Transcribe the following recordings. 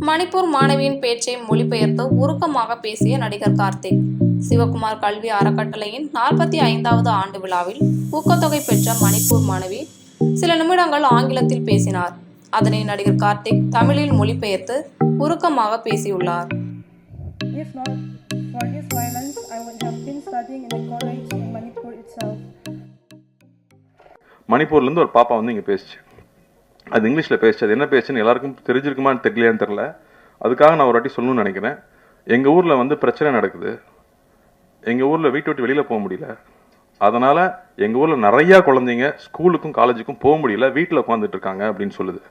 மணிப்பூர் மாணவியின் பேச்சை மொழிபெயர்த்து உருக்கமாக பேசிய நடிகர் கார்த்திக். சிவகுமார் கல்வி அறக்கட்டளையின் 45வது ஆண்டு விழாவில் ஊக்கத்தொகை பெற்ற மணிப்பூர் மாணவி சில நிமிடங்கள் ஆங்கிலத்தில் பேசினார். அதனை நடிகர் கார்த்திக் தமிழில் மொழிபெயர்த்து உருக்கமாக பேசியுள்ளார். மணிப்பூர்லேருந்து ஒரு பாப்பா வந்து இங்கே பேசிச்சு. அது இங்கிலீஷில் பேசிச்சு. அது என்ன பேசுன்னு எல்லாருக்கும் தெரிஞ்சிருக்குமான்னு தெரியலையான்னு தெரில. அதுக்காக நான் ஒரு வாட்டி சொல்லணும்னு நினைக்கிறேன். எங்கள் ஊரில் வந்து பிரச்சனை நடக்குது. எங்கள் ஊரில் வீட்டை விட்டு வெளியில் போக முடியல. அதனால் எங்கள் ஊரில் நிறையா குழந்தைங்க ஸ்கூலுக்கும் காலேஜுக்கும் போக முடியல, வீட்டில் உட்காந்துட்டு இருக்காங்க அப்படின்னு சொல்லுது.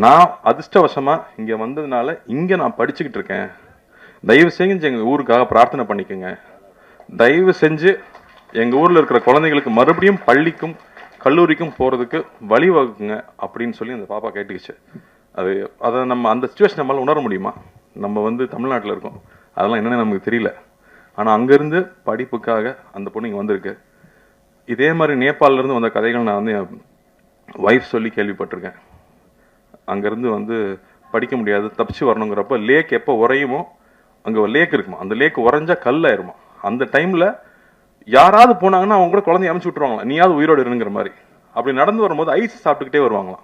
நான் அதிர்ஷ்டவசமாக இங்கே வந்ததுனால இங்கே நான் படிச்சுக்கிட்டு இருக்கேன். தயவு செஞ்சு எங்கள் ஊருக்காக பிரார்த்தனை பண்ணிக்கோங்க. தயவு செஞ்சு எங்கள் ஊரில் இருக்கிற குழந்தைங்களுக்கு மறுபடியும் பள்ளிக்கும் கல்லூரிக்கும் போகிறதுக்கு வழிவகுக்குங்க அப்படின்னு சொல்லி அந்த பாப்பா கேட்டுக்குச்சு. அதை நம்ம அந்த சிச்சுவேஷன் நம்மளால் உணர முடியுமா? நம்ம வந்து தமிழ்நாட்டில் இருக்கோம், அதெல்லாம் என்னென்னு நமக்கு தெரியல. ஆனால் அங்கேருந்து படிப்புக்காக அந்த பொண்ணு இங்கே வந்திருக்கு. இதே மாதிரி நேபாளிலேருந்து வந்த கதைகள் நான் வந்து என் ஒய்ஃப் சொல்லி கேள்விப்பட்டிருக்கேன். அங்கேருந்து வந்து படிக்க முடியாது, தப்பிச்சு வரணுங்கிறப்ப லேக் எப்போ உறையுமோ, அங்கே லேக் இருக்குமா, அந்த லேக் உறைஞ்சா கல் ஆயிருமா. அந்த டைமில் யாராவது போனாங்கன்னா அவங்க கூட குழந்தைய அனுப்பிச்சு விட்டுருவாங்களா, நீயாவது உயிரோடு இருங்கிற மாதிரி. அப்படி நடந்து வரும்போது ஐஸ் சாப்பிட்டுக்கிட்டே வருவாங்களாம்.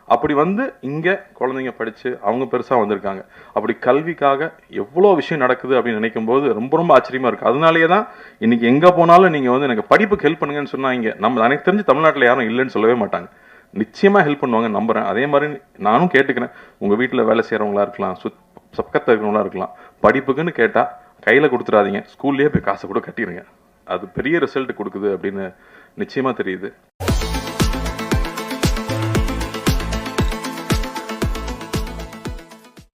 அப்படி வந்து இங்கே குழந்தைங்க படித்து அவங்க பெருசாக வந்திருக்காங்க. அப்படி கல்விக்காக எவ்வளோ விஷயம் நடக்குது அப்படின்னு நினைக்கும் போது ரொம்ப ரொம்ப ஆச்சரியமாக இருக்குது. அதனாலேயே தான் இன்றைக்கி எங்கே போனாலும் நீங்கள் வந்து எனக்கு படிப்புக்கு ஹெல்ப் பண்ணுங்கன்னு சொன்னால் இங்கே எனக்கு தெரிஞ்சு தமிழ்நாட்டில் யாரும் இல்லைன்னு சொல்லவே மாட்டாங்க. நிச்சயமாக ஹெல்ப் பண்ணுவாங்க நம்புகிறேன். அதே மாதிரி நானும் கேட்டுக்கிறேன், உங்கள் வீட்டில் வேலை செய்கிறவங்களா இருக்கலாம், பக்கத்தில் இருக்கிறவங்களா இருக்கலாம், படிப்புக்குன்னு கேட்டால் கையில் கொடுத்துடாதீங்க, ஸ்கூல்லேயே போய் காசை கூட கட்டிடுங்க. அது பெரிய ரிசல்ட் கொடுக்குது அப்படின்னு நிச்சயமாக தெரியுது.